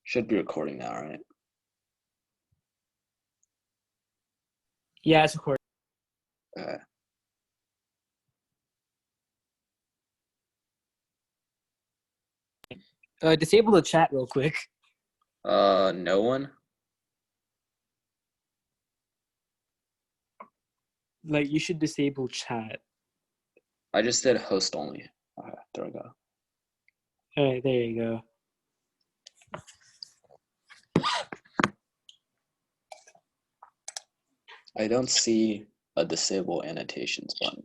Should be recording now, right? Yeah, it's recording. Disable the chat real quick. No one? Like, you should disable chat. I just did host only. Okay, there we go. All right, there you go. I don't see a disable annotations button.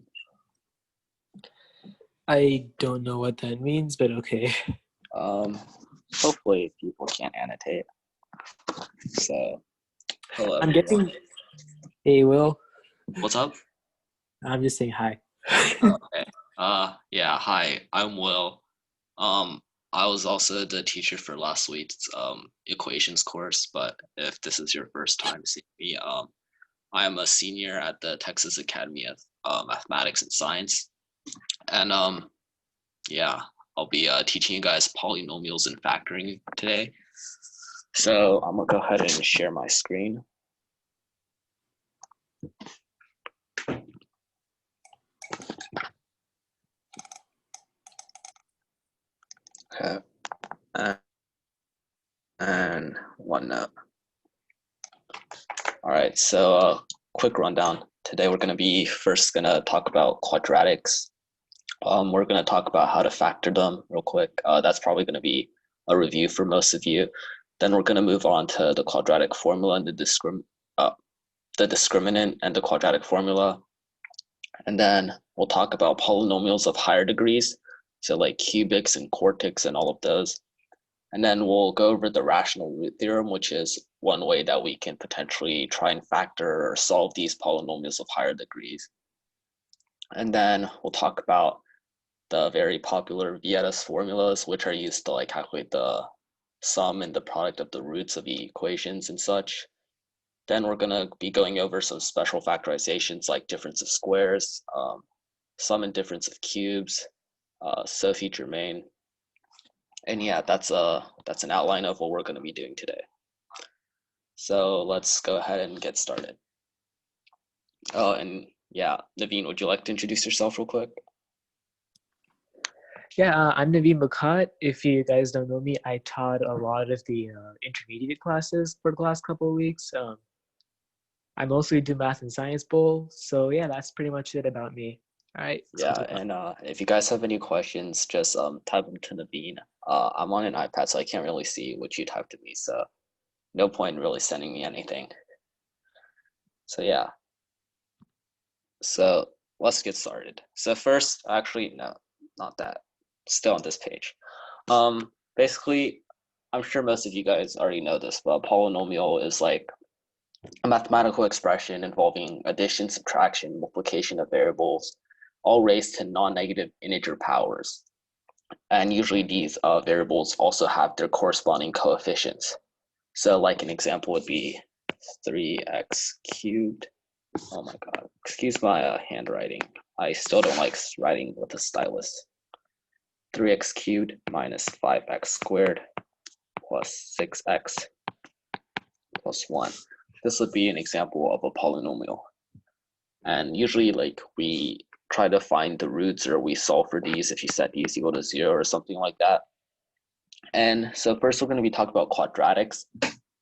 I don't know what that means, but okay. Hopefully people can't annotate. So, hello. I'm guessing. Hey, Will. What's up? I'm just saying hi. Okay. Yeah. Hi, I'm Will. I was also the teacher for last week's equations course. But if this is your first time seeing me, I am a senior at the Texas Academy of Mathematics and Science, and yeah, I'll be teaching you guys polynomials and factoring today. So I'm gonna go ahead and share my screen. Okay, and OneNote. All right, so quick rundown. Today we're gonna be first gonna talk about quadratics. We're gonna talk about how to factor them real quick. That's probably gonna be a review for most of you. Then we're gonna move on to the quadratic formula and the discriminant and the quadratic formula. And then we'll talk about polynomials of higher degrees, so like cubics and quartics and all of those. And then we'll go over the rational root theorem, which is one way that we can potentially try and factor or solve these polynomials of higher degrees. And then we'll talk about the very popular Vieta's formulas, which are used to like calculate the sum and the product of the roots of the equations and such. Then we're gonna be going over some special factorizations like difference of squares, sum and difference of cubes, Sophie Germain. And yeah, that's an outline of what we're gonna be doing today. So let's go ahead and get started. Oh, and yeah, Naveen, would you like to introduce yourself real quick? Yeah, I'm Naveen Bakat. If you guys don't know me, I taught a lot of the intermediate classes for the last couple of weeks. I mostly do math and science bowl. So yeah, that's pretty much it about me. All right. Yeah, and if you guys have any questions, just type them to Naveen. I'm on an iPad, so I can't really see what you typed to me, so no point in really sending me anything. So yeah. So let's get started. So first, actually, no, not that. Still on this page. Basically, I'm sure most of you guys already know this, but a polynomial is like a mathematical expression involving addition, subtraction, multiplication of variables, all raised to non-negative integer powers. And usually these variables also have their corresponding coefficients. So like an example would be 3x cubed. Oh my God, excuse my handwriting. I still don't like writing with a stylus. 3x cubed minus 5x squared plus 6x plus 1. This would be an example of a polynomial. And usually like we try to find the roots, or we solve for these if you set these equal to 0 or something like that. And so first we're going to be talking about quadratics,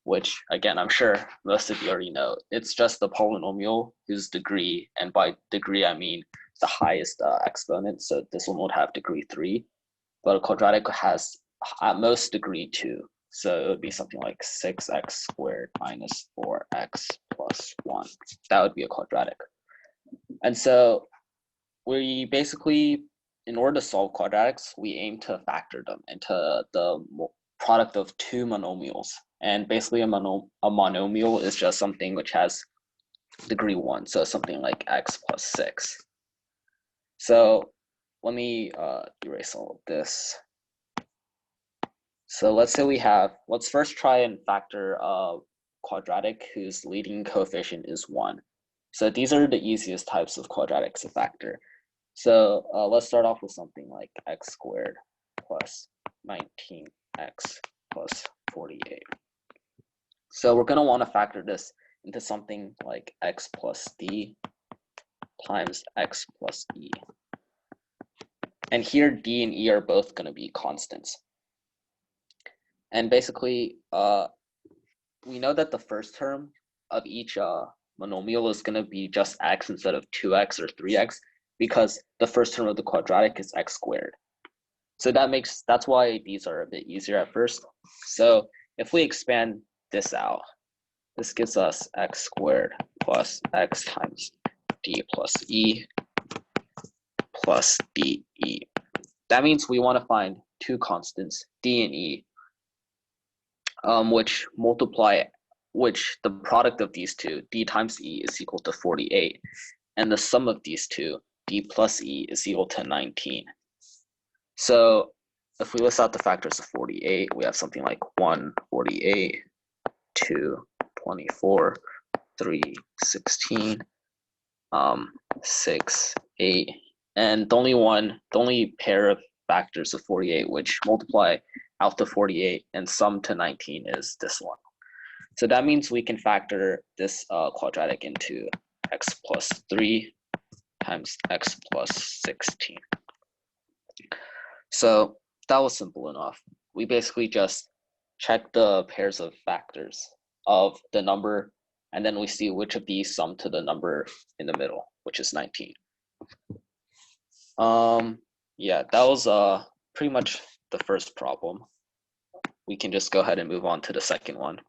which again, I'm sure most of you already know. It's just the polynomial whose degree, and by degree I mean the highest exponent. So this one would have degree 3, but a quadratic has at most degree 2. So it would be something like 6x squared minus 4x plus 1. That would be a quadratic. And so we basically, in order to solve quadratics, we aim to factor them into the product of two monomials. And basically a monomial is just something which has degree 1, so something like x plus 6. So let me erase all of this. So let's say let's first try and factor a quadratic whose leading coefficient is 1. So these are the easiest types of quadratics to factor. So let's start off with something like x squared plus 19x plus 48. So we're going to want to factor this into something like x plus d times x plus e. And here d and e are both going to be constants. And basically, we know that the first term of each monomial is going to be just x instead of 2x or 3x because the first term of the quadratic is x squared. So that's why these are a bit easier at first. So if we expand this out, this gives us x squared plus x times d plus e plus de. That means we want to find two constants, d and e, which the product of these two, d times e, is equal to 48. And the sum of these two, d plus e, is equal to 19. So if we list out the factors of 48, we have something like 1, 48, 2, 24, 3, 16, 6, 8, and the only pair of factors of 48 which multiply out to 48 and sum to 19 is this one. So that means we can factor this quadratic into x plus 3 times x plus 16. So that was simple enough. We basically just check the pairs of factors of the number, and then we see which of these sum to the number in the middle, which is 19. Yeah, that was pretty much the first problem. We can just go ahead and move on to the second one.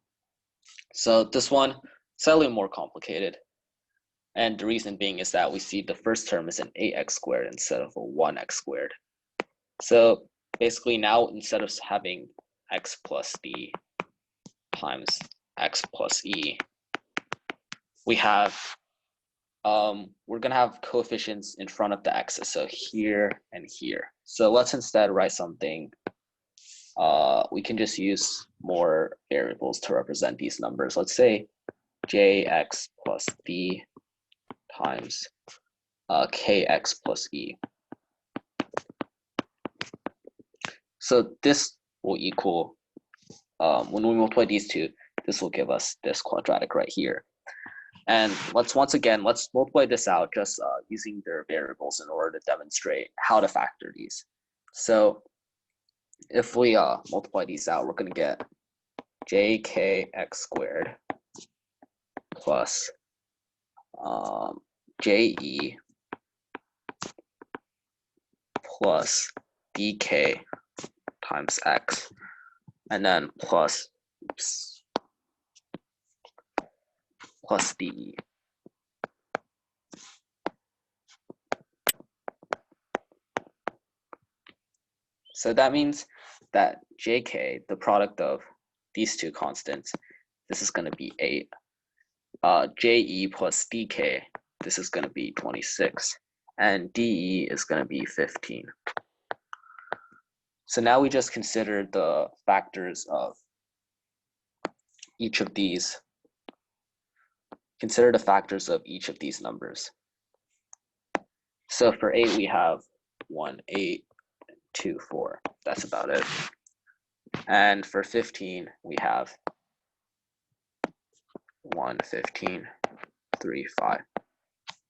So this one, slightly more complicated. And the reason being is that we see the first term is an 8x squared instead of a 1x squared. So basically now, instead of having x plus d times x plus e, we have, we're gonna have coefficients in front of the x's, so here and here. So let's instead write something, we can just use more variables to represent these numbers. Let's say jx plus d times kx plus e. So this will equal, when we multiply these two, this will give us this quadratic right here. And let's multiply this out just using their variables in order to demonstrate how to factor these. So if we multiply these out, we're going to get jkx squared plus je plus dk times x, and then plus de. So that means that jk, the product of these two constants, this is going to be 8. Je plus dk, this is going to be 26. And de is going to be 15. So now we just consider the factors of each of these. Consider the factors of each of these numbers. So for 8, we have 1, 8, 2, 4. That's about it. And for 15, we have 1, 15, 3, 5.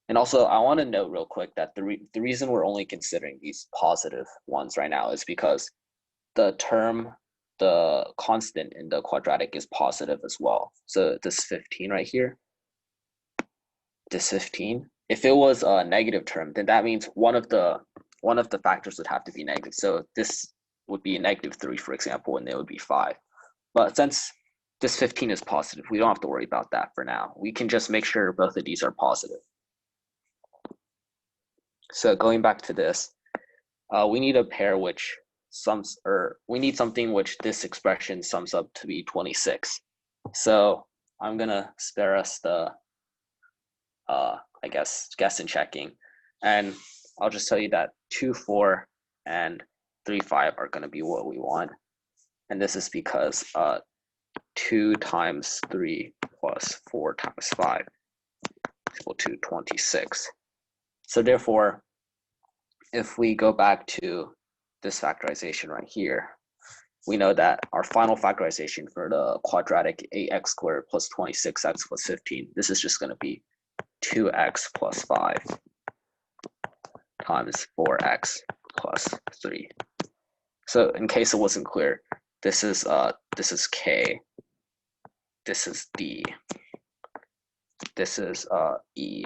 And also, I want to note real quick that the reason we're only considering these positive ones right now is because the constant in the quadratic is positive as well. So this 15 right here, this 15, if it was a negative term, then that means one of the factors would have to be negative. So this would be a -3, for example, and it would be 5. But since this 15 is positive, we don't have to worry about that for now. We can just make sure both of these are positive. So going back to this, we need a pair which sums, or we need something which this expression sums up to be 26. So I'm gonna spare us the, I guess, guess and checking, and I'll just tell you that 2, 4, and 3, 5 are gonna be what we want, and this is because 2 times 3 plus 4 times 5 is equal to 26. So therefore, if we go back to this factorization right here, we know that our final factorization for the quadratic 8x squared plus 26x plus 15, this is just going to be 2x plus 5 times 4x plus 3. So in case it wasn't clear, this is K, this is D, this is E,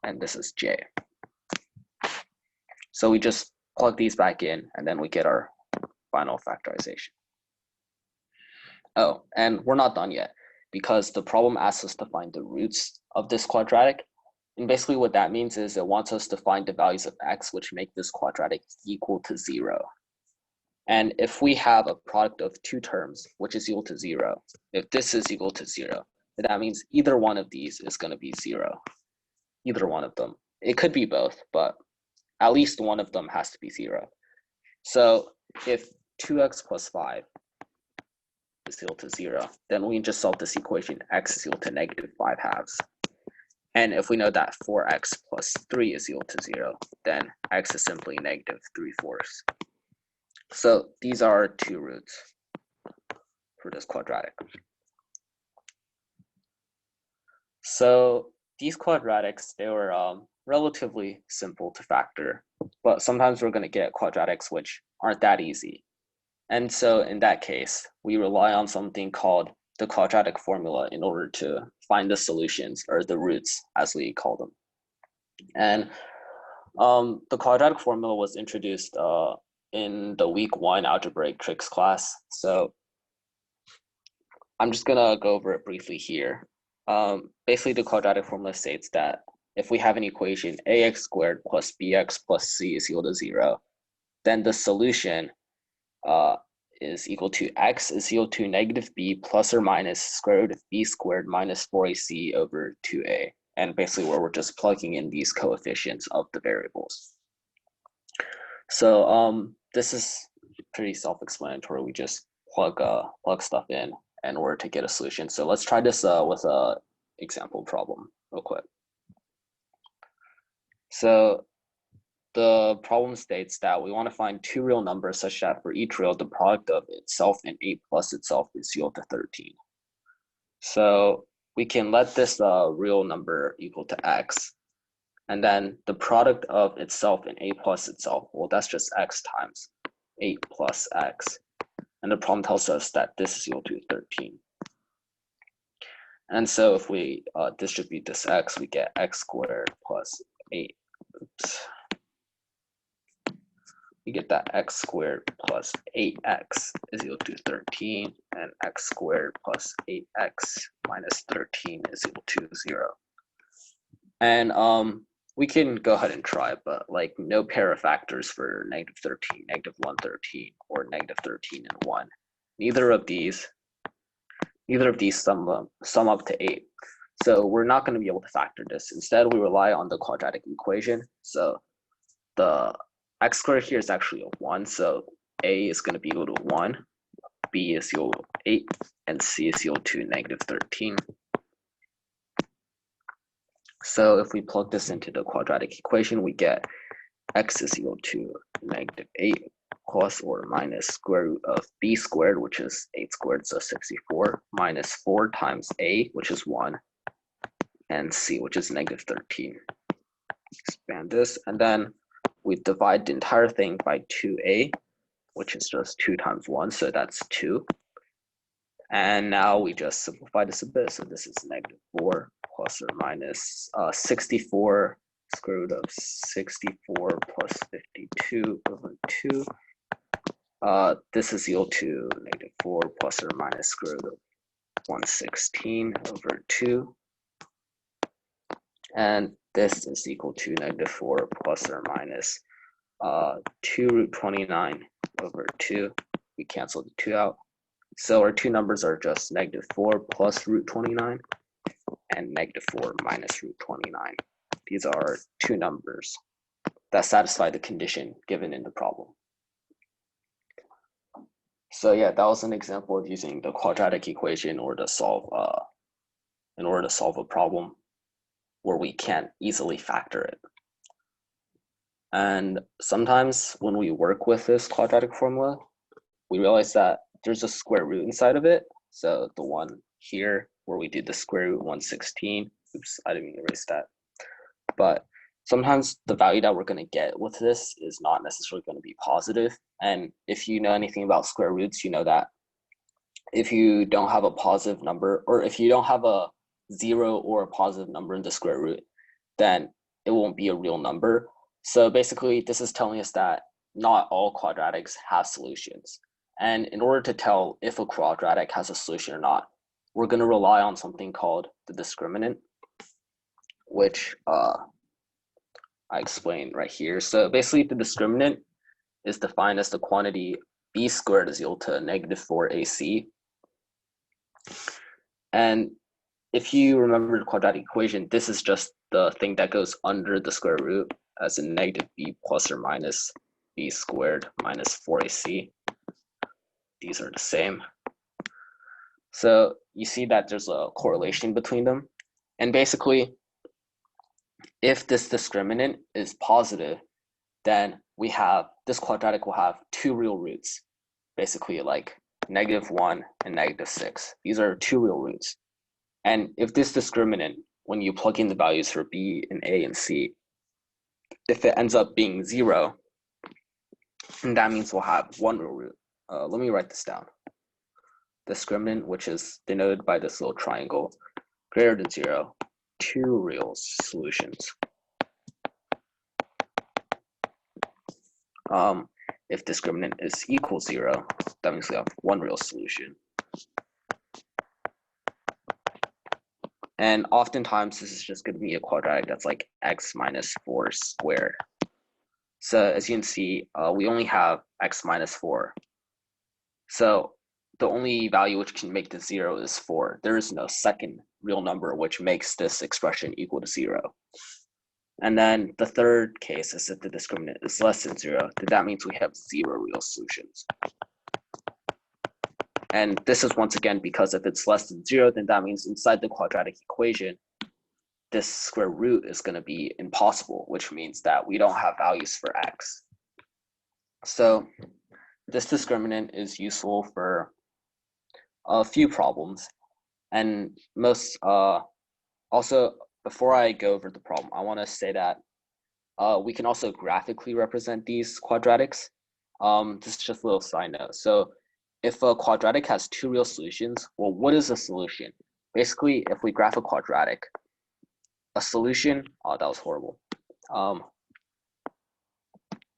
and this is J. So we just plug these back in, and then we get our final factorization. Oh, and we're not done yet, because the problem asks us to find the roots of this quadratic. And basically what that means is it wants us to find the values of x which make this quadratic equal to 0. And if we have a product of two terms which is equal to 0, if this is equal to 0, then that means either one of these is going to be 0. Either one of them. It could be both, but at least one of them has to be 0. So if 2x plus 5 is equal to 0, then we can just solve this equation, x is equal to negative 5 halves. And if we know that 4x plus 3 is equal to 0, then x is simply negative 3/4. So these are our two roots for this quadratic. So these quadratics, they were relatively simple to factor, but sometimes we're going to get quadratics which aren't that easy. And so in that case, we rely on something called the quadratic formula in order to find the solutions, or the roots as we call them. And the quadratic formula was introduced in the week 1 algebraic tricks class. So I'm just gonna go over it briefly here. Basically the quadratic formula states that if we have an equation ax squared plus bx plus c is equal to 0, then the solution is equal to x is equal to negative b plus or minus square root of b squared minus 4ac over 2a. And basically where we're just plugging in these coefficients of the variables. So this is pretty self-explanatory. We just plug stuff in order to get a solution. So let's try this with a example problem real quick. So the problem states that we want to find two real numbers such that for each real, the product of itself and 8 plus itself is equal to 13. So we can let this real number equal to x, and then the product of itself and 8 plus itself, well, that's just x times 8 plus x. And the problem tells us that this is equal to 13. And so if we distribute this x, we get x squared plus 8. Oops. We get that x squared plus 8x is equal to 13, and x squared plus 8x minus 13 is equal to 0. And we can go ahead and try, but like no pair of factors for negative 13, negative 113, or negative 13 and 1. Neither of these sum up to 8. So we're not going to be able to factor this. Instead, we rely on the quadratic equation. So the x squared here is actually a 1. So a is going to be equal to 1, b is equal to 8, and c is equal to negative 13. So if we plug this into the quadratic equation, we get x is equal to negative 8 plus or minus square root of b squared, which is 8 squared, so 64, minus 4 times a, which is 1, and c, which is negative 13. Expand this, and then we divide the entire thing by 2a, which is just 2 times 1, so that's 2. And now we just simplify this a bit, so this is negative 4 plus or minus 64 square root of 64 plus 52 over 2. This is equal to negative 4 plus or minus square root of 116 over 2. And this is equal to negative 4 plus or minus 2 root 29 over 2. We cancel the 2 out. So our two numbers are just negative 4 plus root 29 and negative 4 minus root 29. These are two numbers that satisfy the condition given in the problem. So yeah, that was an example of using the quadratic equation in order to solve a problem where we can't easily factor it. And sometimes when we work with this quadratic formula, we realize that there's a square root inside of it. So the one here where we did the square root 116, oops, I didn't erase that. But sometimes the value that we're going to get with this is not necessarily going to be positive. And if you know anything about square roots, you know that if you don't have a positive number, or if you don't have a 0 or a positive number in the square root, then it won't be a real number. So basically, this is telling us that not all quadratics have solutions. And in order to tell if a quadratic has a solution or not, we're going to rely on something called the discriminant, which I explained right here. So basically, the discriminant is defined as the quantity b squared is equal to negative 4ac. And if you remember the quadratic equation, this is just the thing that goes under the square root, as in negative b plus or minus b squared minus 4ac. These are the same. So you see that there's a correlation between them. And basically, if this discriminant is positive, then we have, this quadratic will have two real roots, basically like -1 and -6. These are two real roots. And if this discriminant, when you plug in the values for b and a and c, if it ends up being 0, then that means we'll have one real root. Let me write this down. Discriminant, which is denoted by this little triangle, greater than 0, two real solutions. If discriminant is equal 0, that means we have one real solution. And oftentimes this is just going to be a quadratic that's like x minus 4 squared. So as you can see, we only have x minus 4. So the only value which can make this 0 is 4. There is no second real number which makes this expression equal to 0. And then the third case is if the discriminant is less than 0, then that means we have 0 real solutions. And this is once again because if it's less than 0, then that means inside the quadratic equation, this square root is going to be impossible, which means that we don't have values for x. So this discriminant is useful for a few problems. And most, also, before I go over the problem, I want to say that we can also graphically represent these quadratics. This is just a little side note. So if a quadratic has two real solutions, well, what is a solution? Basically, if we graph a quadratic, a solution, oh, that was horrible.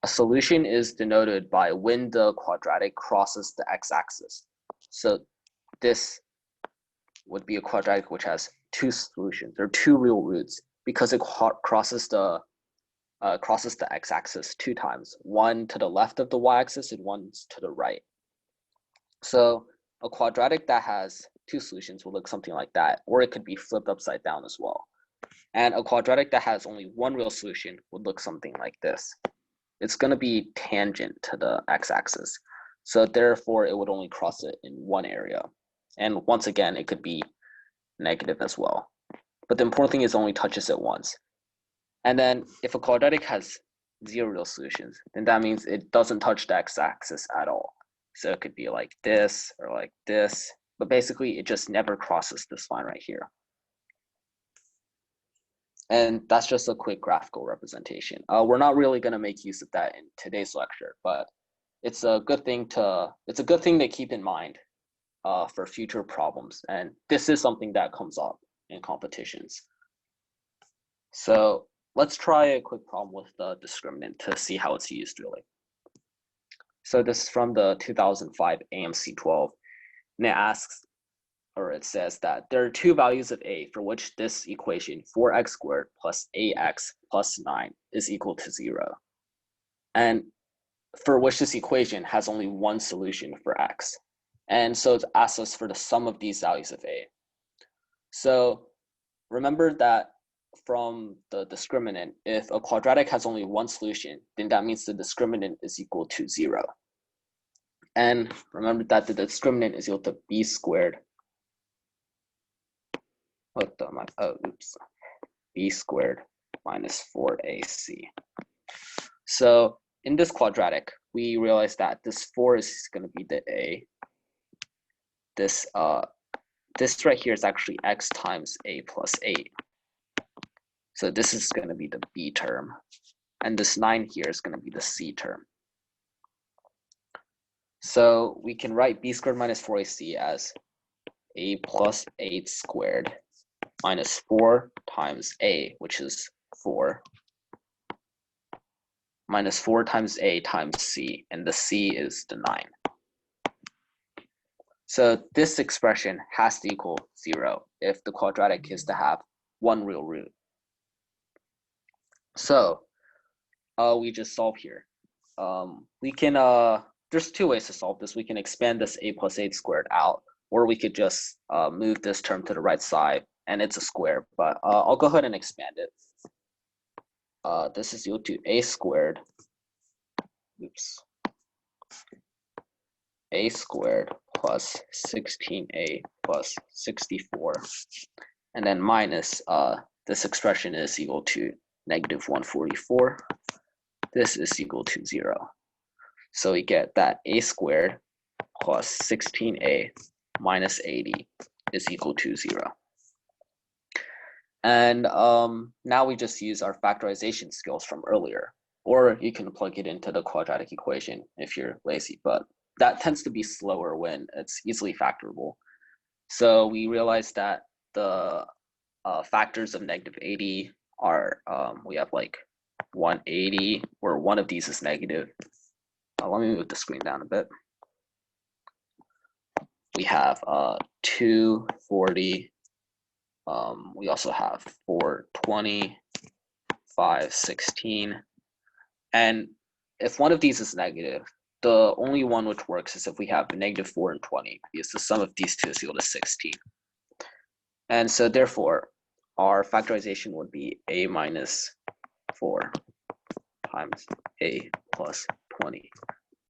A solution is denoted by when the quadratic crosses the x-axis. So this would be a quadratic which has two solutions, or two real roots, because it crosses the x-axis two times, one to the left of the y-axis and one to the right. So a quadratic that has two solutions will look something like that, or it could be flipped upside down as well. And a quadratic that has only one real solution would look something like this. It's going to be tangent to the x-axis. So therefore, it would only cross it in one area. And once again, it could be negative as well. But the important thing is it only touches it once. And then if a quadratic has 0 real solutions, then that means it doesn't touch the x-axis at all. So it could be like this or like this, but basically it just never crosses this line right here. And that's just a quick graphical representation. We're not really going to make use of that in today's lecture, but it's a good thing to keep in mind for future problems. And this is something that comes up in competitions. So let's try a quick problem with the discriminant to see how it's used really. So this is from the 2005 AMC 12, and it asks, or it says that there are two values of a for which this equation 4x squared plus ax plus 9 is equal to 0, and for which this equation has only one solution for x. And so it asks us for the sum of these values of a. So remember that from the discriminant, if a quadratic has only one solution, then that means the discriminant is equal to 0. And remember that the discriminant is equal to b squared. B squared minus 4ac. So in this quadratic, we realize that this 4 is going to be the a. This right here is actually x times a plus 8. So this is going to be the b term. And this 9 here is going to be the c term. So we can write b squared minus 4ac as a plus 8 squared minus 4 times a, which is 4, minus 4 times a times c, and the c is the 9. So this expression has to equal 0 if the quadratic is to have one real root. So we just solve here. We can, there's two ways to solve this. We can expand this a plus 8 squared out, or we could just move this term to the right side and it's a square, but I'll go ahead and expand it. This is equal to a squared, a squared plus 16a plus 64, and then minus this expression is equal to negative 144. This is equal to 0. So we get that a squared plus 16a minus 80 is equal to 0. And now we just use our factorization skills from earlier, or you can plug it into the quadratic equation if you're lazy, but that tends to be slower when it's easily factorable. So we realize that the factors of negative 80 are, we have like 180, where one of these is negative. Let me move the screen down a bit. We have 240. We also have 420, 516. And if one of these is negative, the only one which works is if we have negative 4 and 20, because the sum of these two is equal to 16. And so therefore, our factorization would be a minus 4 times a plus 20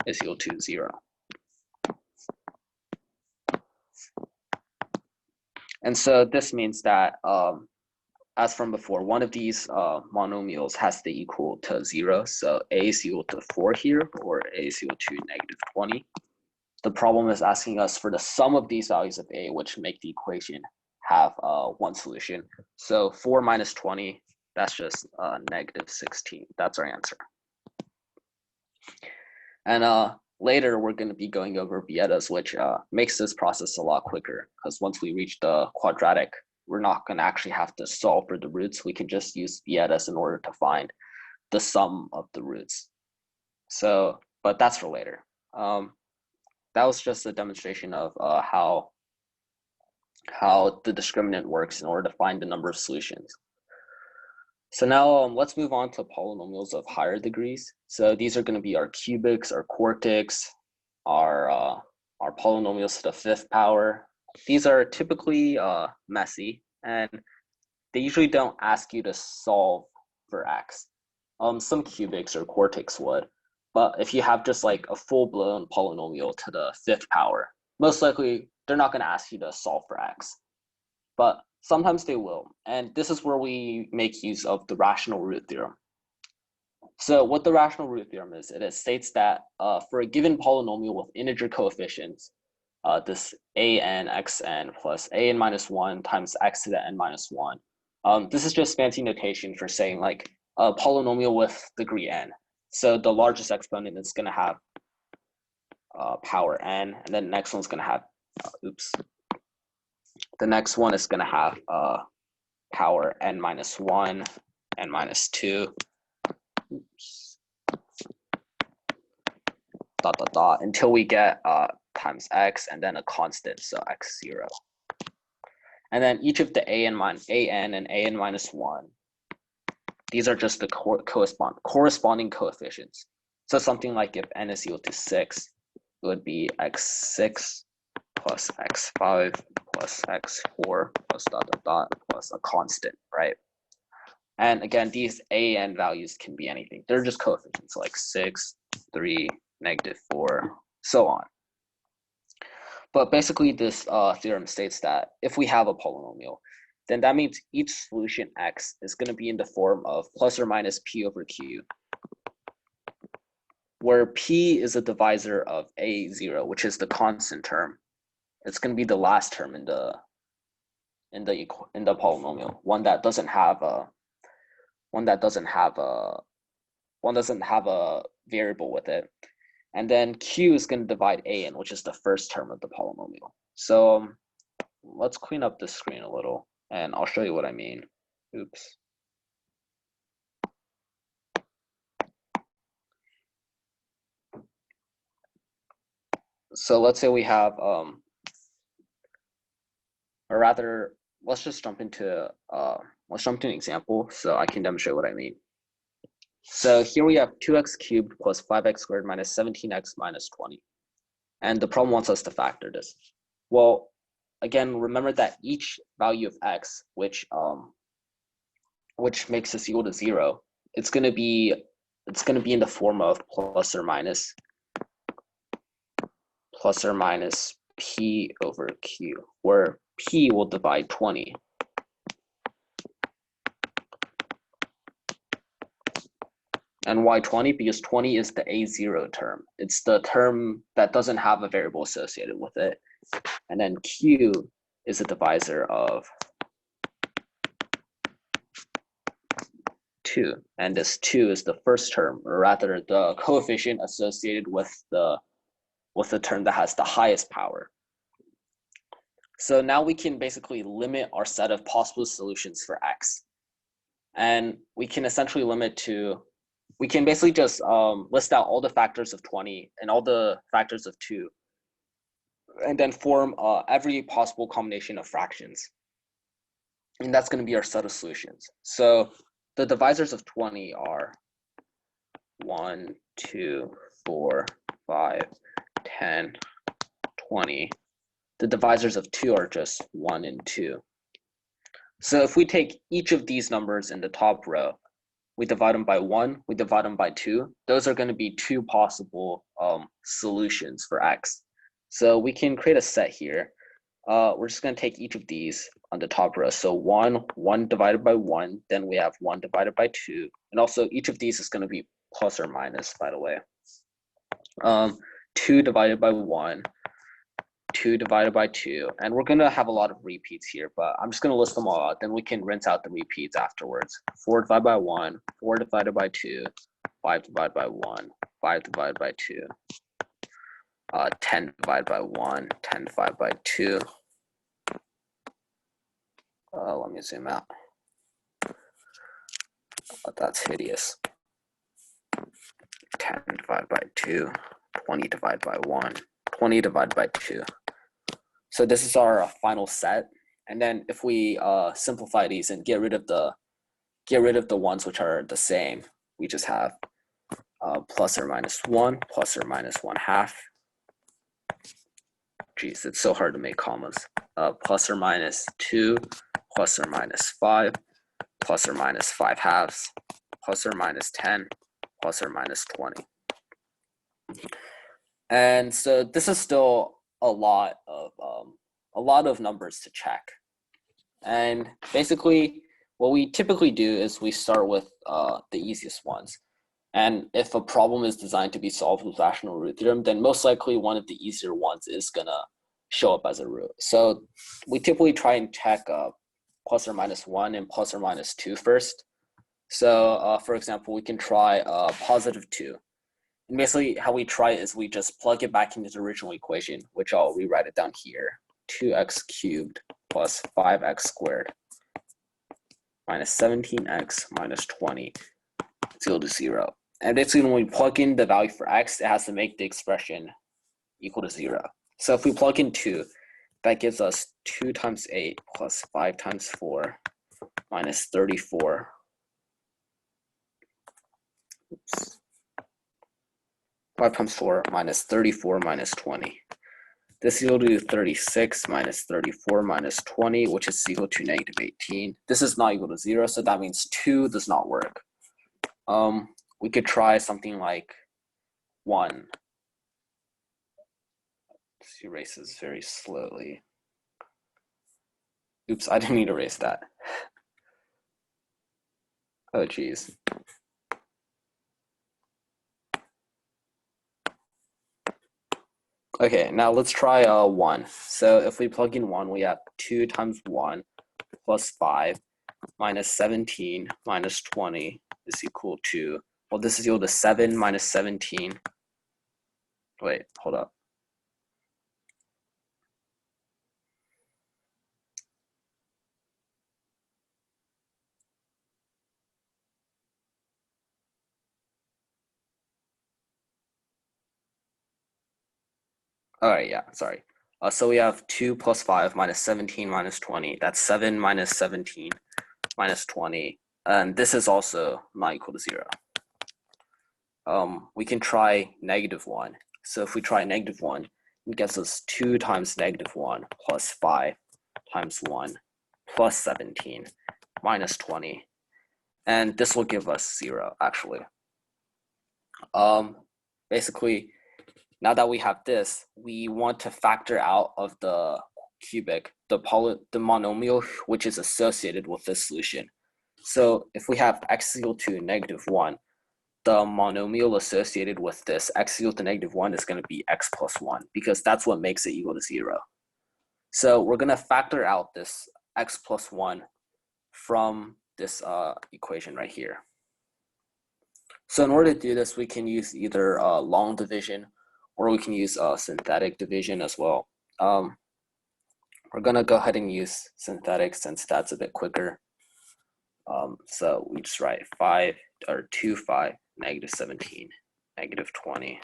is equal to 0. And so this means that, as from before, one of these monomials has to equal to 0. So a is equal to 4 here, or a is equal to negative 20. The problem is asking us for the sum of these values of a, which make the equation have one solution. So 4 minus 20, that's just negative 16. That's our answer. And later, we're going to be going over Vieta's, which makes this process a lot quicker, because once we reach the quadratic, we're not going to actually have to solve for the roots. We can just use Vieta's in order to find the sum of the roots. So, but that's for later. That was just a demonstration of how the discriminant works in order to find the number of solutions. So now let's move on to polynomials of higher degrees. So these are going to be our cubics, our quartics, our polynomials to the 5th power. These are typically messy, and they usually don't ask you to solve for x. Some cubics or quartics would, but if you have just like a full-blown polynomial to the 5th power, most likely they're not going to ask you to solve for x. But sometimes they will, and this is where we make use of the rational root theorem. So what the rational root theorem is, it states that for a given polynomial with integer coefficients, this an xn plus an minus 1 times x to the n minus 1. This is just fancy notation for saying like a polynomial with degree n. So the largest exponent is going to have power n, and then the next one's going to have, the next one is going to have power n minus 1, n minus 2, dot, dot, dot, until we get times x and then a constant, so x0. And then each of the an and an minus 1, these are just the corresponding coefficients. So something like if n is equal to 6, it would be x6 plus x5 plus x4 plus dot, dot, dot, plus a constant, right? And again, these an values can be anything. They're just coefficients like 6, 3, negative 4, so on. But basically, this theorem states that if we have a polynomial, then that means each solution x is going to be in the form of plus or minus p over q. where p is a divisor of a0, which is the constant term. It's going to be the last term in the polynomial, one that doesn't have a variable with it. And then q is going to divide an, which is the first term of the polynomial. So let's clean up the screen a little, and I'll show you what I mean. Oops. So let's say we have, or rather, let's jump into an example so I can demonstrate what I mean. So here we have 2x cubed plus 5x squared minus 17x minus 20. And the problem wants us to factor this. Well, again, remember that each value of x, which makes this equal to 0, it's gonna be in the form of plus or minus p over q, where p will divide 20. And why 20? Because 20 is the a0 term. It's the term that doesn't have a variable associated with it. And then q is a divisor of 2. And this 2 is the first term, or rather the coefficient associated with the term that has the highest power. So now we can basically limit our set of possible solutions for x. And we can essentially we can basically just list out all the factors of 20 and all the factors of 2, and then form every possible combination of fractions. And that's going to be our set of solutions. So the divisors of 20 are 1, 2, 4, 5, 10, 20. The divisors of 2 are just 1 and 2. So if we take each of these numbers in the top row, we divide them by 1, we divide them by 2, those are going to be 2 possible solutions for x. So we can create a set here. We're just going to take each of these on the top row. So 1 divided by 1, then we have 1 divided by 2. And also each of these is going to be plus or minus, by the way. 2 divided by 1, 2 divided by 2, and we're going to have a lot of repeats here, but I'm just going to list them all out, then we can rinse out the repeats afterwards. 4 divided by 1, 4 divided by 2, 5 divided by 1, 5 divided by 2, 10 divided by 1, 10 divided by 2. Let me zoom out. That's hideous. 10 divided by 2, 20 divided by 1, 20 divided by 2. So this is our final set. And then if we simplify these and get rid of the ones which are the same, we just have plus or minus 1, plus or minus 1/2. Geez, it's so hard to make commas. Plus or minus 2, plus or minus 5, plus or minus 5/2, plus or minus 10, plus or minus 20. And so this is still a lot of numbers to check. And basically what we typically do is we start with the easiest ones. And if a problem is designed to be solved with rational root theorem, then most likely one of the easier ones is gonna show up as a root. So we typically try and check plus or minus 1 and plus or minus 2 first. So for example, we can try positive 2. And basically how we try it is we just plug it back into the original equation, which I'll rewrite it down here. 2x cubed plus 5x squared minus 17x minus 20 is equal to 0. And basically when we plug in the value for x, it has to make the expression equal to 0. So if we plug in 2, that gives us 2 times 8 plus 5 times 4 minus 34. Oops. 5 times 4 minus 34 minus 20. This is equal to 36 minus 34 minus 20, which is equal to negative 18. This is not equal to 0, so that means 2 does not work. We could try something like 1. Let's erase this very slowly. Oops, I didn't mean to erase that. Oh, geez. Okay, now let's try 1. So if we plug in 1, we have 2 times 1 plus 5 minus 17 minus 20 is equal to, well, this is equal to 7 minus 17. Wait, hold up. All right, yeah, sorry. So we have 2 plus 5 minus 17 minus 20. That's 7 minus 17 minus 20. And this is also not equal to 0. We can try -1. So if we try -1, it gets us 2 times -1 plus 5 times 1 plus 17 minus 20. And this will give us 0, actually. Basically, now that we have this, we want to factor out of the cubic the monomial which is associated with this solution. So if we have x equal to -1, the monomial associated with this x equal to -1 is going to be x plus 1, because that's what makes it equal to 0. So we're going to factor out this x plus 1 from this equation right here. So in order to do this, we can use either long division, or we can use synthetic division as well. We're going to go ahead and use synthetic since that's a bit quicker. So we just write 5 or 2, 5, -17, -20,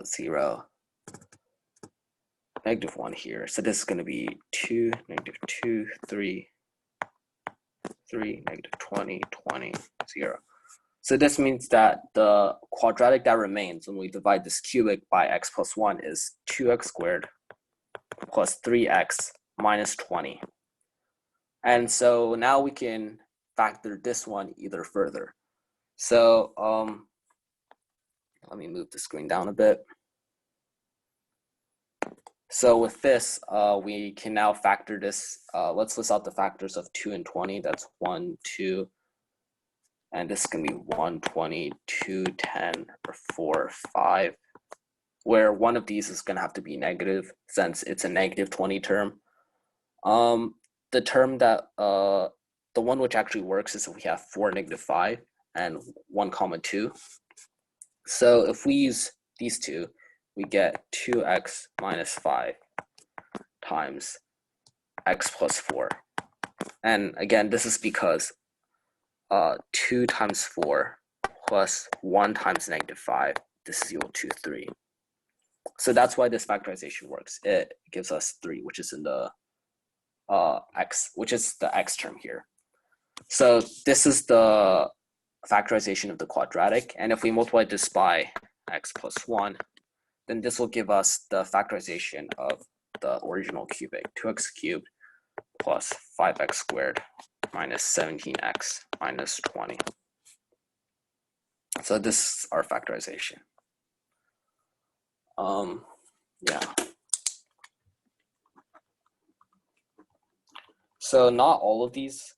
0, -1 here. So this is going to be 2, -2, 3, 3, -20, 20, 0. So this means that the quadratic that remains when we divide this cubic by x plus 1 is 2x squared plus 3x minus 20. And so now we can factor this one either further. So let me move the screen down a bit. So with this, we can now factor this. Let's list out the factors of 2 and 20. That's 1, 2, and this can be 1, 20, 2, 10, or 4, 5, where one of these is going to have to be negative since it's a -20 term. The term that, the one which actually works is if we have 4, -5, and 1, 2. So if we use these two, we get 2x minus 5 times x plus 4. And again, this is because 2 times 4 plus 1 times -5, this is equal to 3. So that's why this factorization works. It gives us 3, which is in the x, which is the x term here. So this is the factorization of the quadratic. And if we multiply this by x plus 1, then this will give us the factorization of the original cubic, 2x cubed plus 5x squared minus 17x minus 20. So this is our factorization. Yeah. So not all of these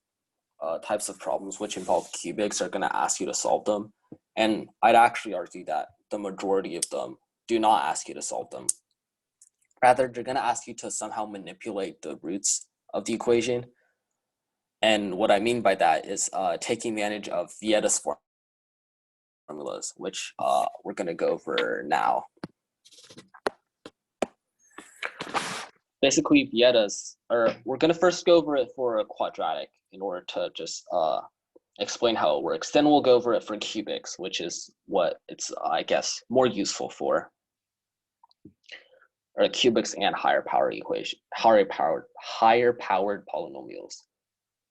types of problems which involve cubics are going to ask you to solve them. And I'd actually argue that the majority of them do not ask you to solve them. Rather, they're going to ask you to somehow manipulate the roots of the equation. And what I mean by that is taking advantage of Vieta's formulas, which we're going to go over now. Basically, Vieta's, or we're going to first go over it for a quadratic in order to just explain how it works. Then we'll go over it for cubics, which is what it's, I guess, more useful for. Or cubics and higher powered polynomials.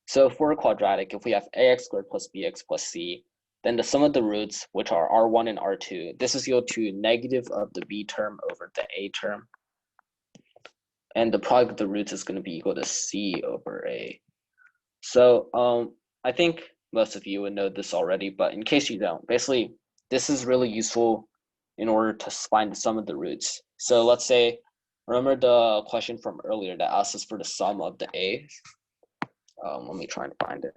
So for a quadratic, if we have ax squared plus bx plus c, then the sum of the roots, which are r1 and r2, this is equal to negative of the b term over the a term. And the product of the roots is going to be equal to c over a. So I think most of you would know this already, but in case you don't, basically, this is really useful in order to find the sum of the roots. So let's say, remember the question from earlier that asked us for the sum of the a's? Let me try and find it.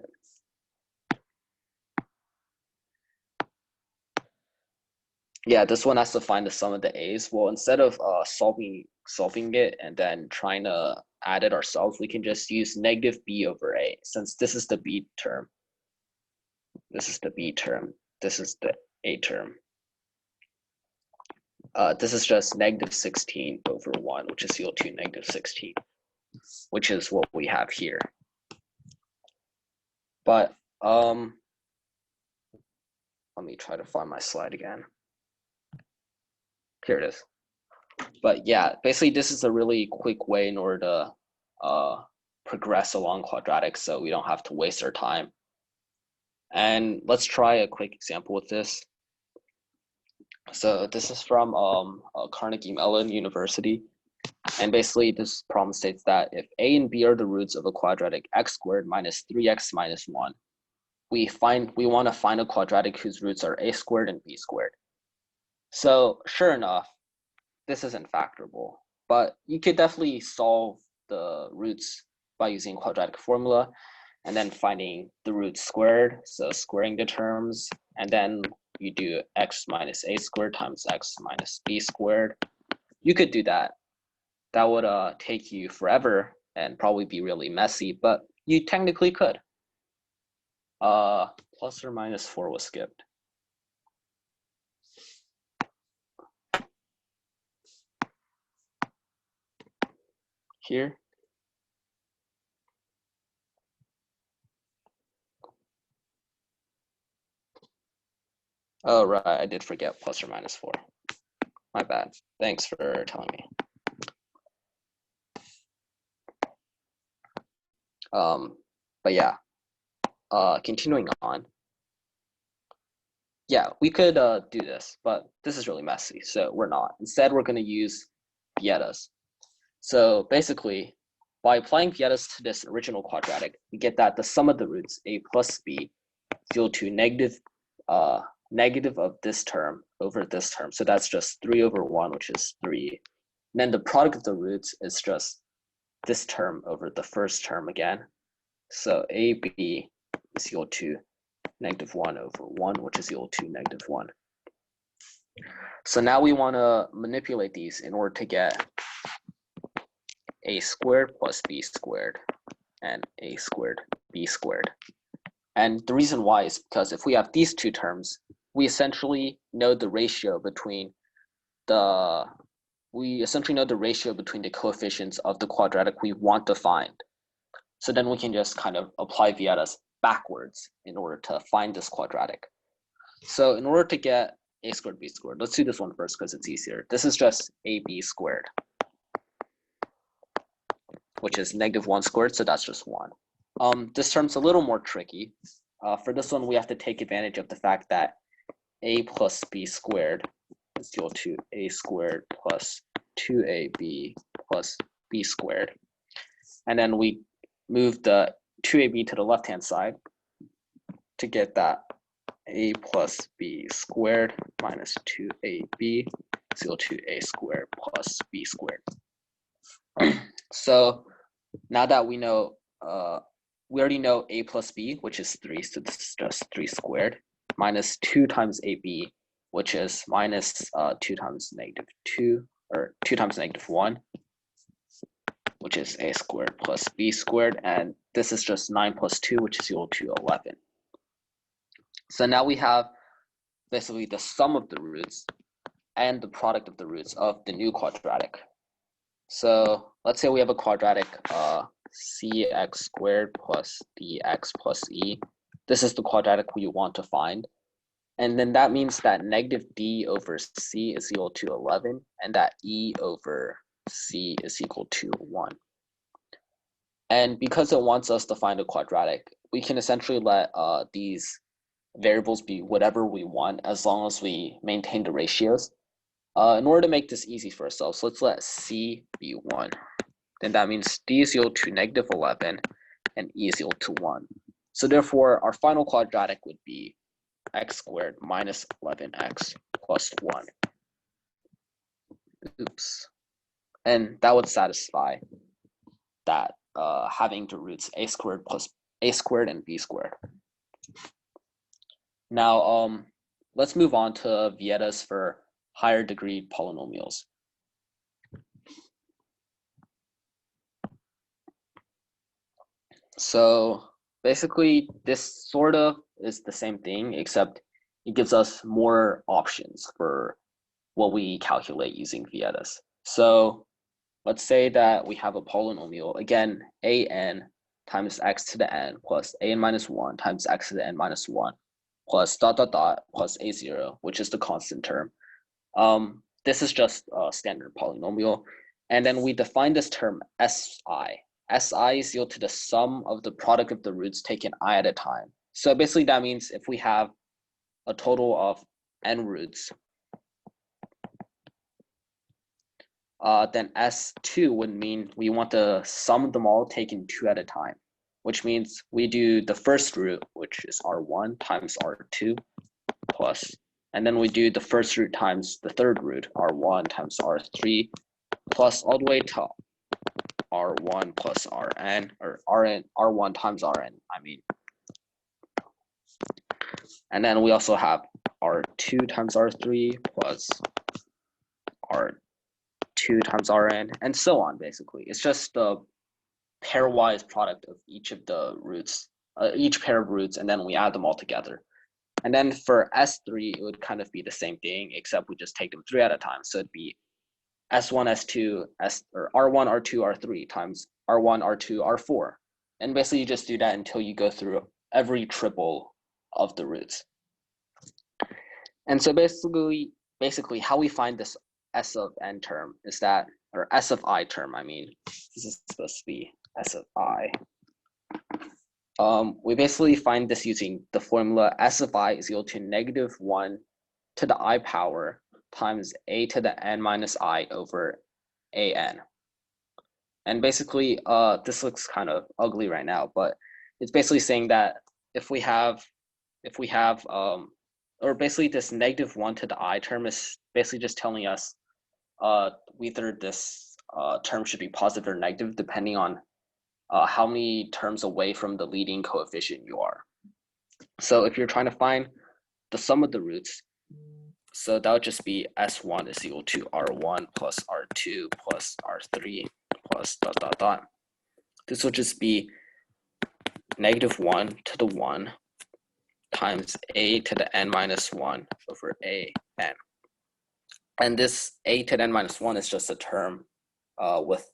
Yeah, this one has to find the sum of the a's. Well, instead of solving it and then trying to add it ourselves, we can just use negative b over a, since this is the b term. This is the b term. This is the a term. This is just negative 16 over 1, which is equal to negative 16, which is what we have here. But let me try to find my slide again. Here it is. But yeah, basically this is a really quick way in order to progress along quadratics so we don't have to waste our time. And let's try a quick example with this. So this is from Carnegie Mellon University. And basically this problem states that if a and b are the roots of a quadratic x squared minus 3x minus 1, we want to find a quadratic whose roots are a squared and b squared. So sure enough, this isn't factorable, but you could definitely solve the roots by using quadratic formula and then finding the roots squared, so squaring the terms, and then you do x minus a squared times x minus b squared. You could do that. That would take you forever and probably be really messy, but you technically could. Plus or minus 4 was skipped. Here. Oh, right, I did forget plus or minus 4. My bad. Thanks for telling me. But yeah, continuing on. Yeah, we could do this, but this is really messy, so we're not. Instead, we're going to use Vieta's. So basically, by applying Vieta's to this original quadratic, we get that the sum of the roots, a plus b, is equal to negative of this term over this term. So that's just 3 over 1, which is 3. And then the product of the roots is just this term over the first term again. So ab is equal to negative 1 over 1, which is equal to negative 1. So now we want to manipulate these in order to get a squared plus b squared and a squared b squared. And the reason why is because if we have these two terms, we essentially know the ratio between the coefficients of the quadratic we want to find. So then we can just kind of apply Vieta's backwards in order to find this quadratic. So in order to get a squared b squared, let's do this one first because it's easier. This is just ab squared, which is negative 1 squared, so that's just 1. This term's a little more tricky. For this one, we have to take advantage of the fact that a plus b squared is equal to a squared plus 2ab plus b squared. And then we move the 2ab to the left-hand side to get that a plus b squared minus 2ab is equal to a squared plus b squared. So now that we know, we already know a plus b, which is 3, so this is just 3 squared, minus 2 times ab, which is minus 2 times negative 2, or 2 times negative 1, which is a squared plus b squared, and this is just 9 plus 2, which is equal to 11. So now we have basically the sum of the roots and the product of the roots of the new quadratic. So let's say we have a quadratic cx squared plus dx plus e. This is the quadratic we want to find. And then that means that negative d over c is equal to 11, and that e over c is equal to 1. And because it wants us to find a quadratic, we can essentially let these variables be whatever we want as long as we maintain the ratios. In order to make this easy for ourselves, let's let c be 1. Then that means d is equal to negative 11 and e is equal to 1. So therefore, our final quadratic would be x squared minus 11x plus 1. Oops. And that would satisfy that having the roots a squared plus a squared and b squared. Now, let's move on to Vietas for higher degree polynomials. So basically, this sort of is the same thing, except it gives us more options for what we calculate using Vietas. So let's say that we have a polynomial, again, an times x to the n plus an minus 1 times x to the n minus 1 plus dot dot dot plus a0, which is the constant term. This is just a standard polynomial. And then we define this term SI. SI is equal to the sum of the product of the roots taken I at a time. So basically that means if we have a total of n roots, then S2 would mean we want to sum them all taken 2 at a time, which means we do the first root, which is R1 times R2 plus, and then we do the first root times the third root, R1 times R3 plus all the way to R1 plus Rn, or R1 times Rn, I mean. And then we also have R2 times R3 plus R2 times Rn, and so on, basically. It's just the pairwise product of each of the roots, each pair of roots, and then we add them all together. And then for S3, it would kind of be the same thing, except we just take them 3 at a time. So it'd be S1, S2, or R1, R2, R3 times R1, R2, R4. And basically you just do that until you go through every triple of the roots. And so basically how we find this S of n term is that, or S of I term, I mean, this is supposed to be S of I. We basically find this using the formula S of I is equal to -1 to the I power times a to the n minus I over an. And basically, this looks kind of ugly right now, but it's basically saying that if we have, or basically this -1 to the I term is basically just telling us whether this term should be positive or negative depending on how many terms away from the leading coefficient you are. So if you're trying to find the sum of the roots, so that would just be S1 is equal to R1 plus R2 plus R3 plus dot dot dot. This will just be -1 to the 1 times a to the n minus 1 over a n. And this a to the n minus 1 is just a term with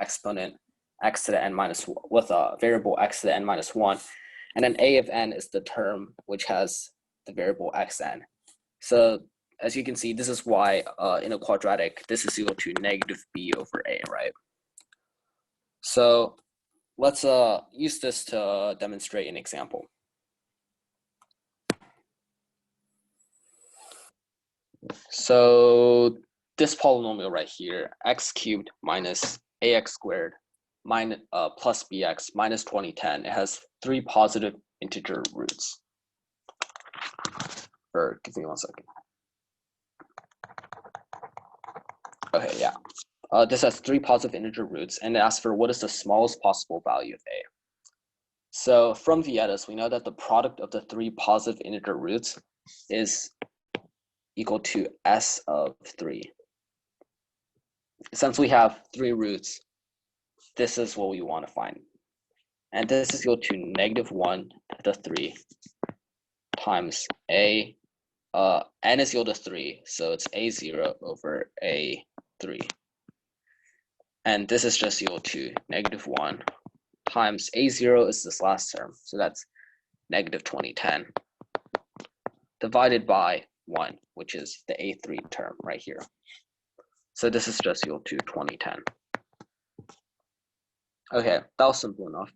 exponent x to the n minus 1, with a variable x to the n minus 1. And then a of n is the term which has the variable xn. So as you can see, this is why in a quadratic, this is equal to -b over a, right? So let's use this to demonstrate an example. So this polynomial right here, x cubed minus ax squared minus plus bx minus 2010, it has 3 positive integer roots. Or give me 1 second. Okay, yeah. This has 3 positive integer roots, and it asks for what is the smallest possible value of a. So from Vietas, we know that the product of the 3 positive integer roots is equal to s of 3. Since we have 3 roots, this is what we want to find. And this is equal to -1 to the 3 times a, n is equal to 3, so it's a0 over a3. And this is just equal to -1 times a0 is this last term, so that's -2010 divided by 1, which is the a3 term right here. So this is just equal to 2010. Okay, that was simple enough.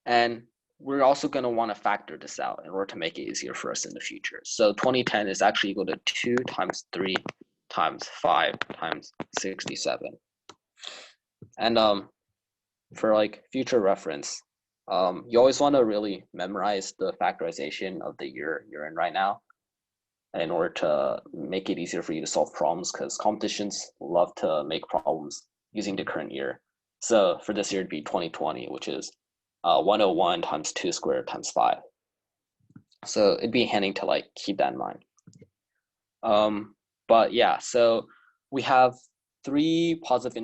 And we're also going to want to factor this out in order to make it easier for us in the future. So 2010 is actually equal to 2 times 3 times 5 times 67. And for like future reference, you always want to really memorize the factorization of the year you're in right now in order to make it easier for you to solve problems, because competitions love to make problems using the current year. So for this year, it'd be 2020, which is 101 times 2 squared times 5. So it'd be handy to like keep that in mind. But yeah, so we have three positive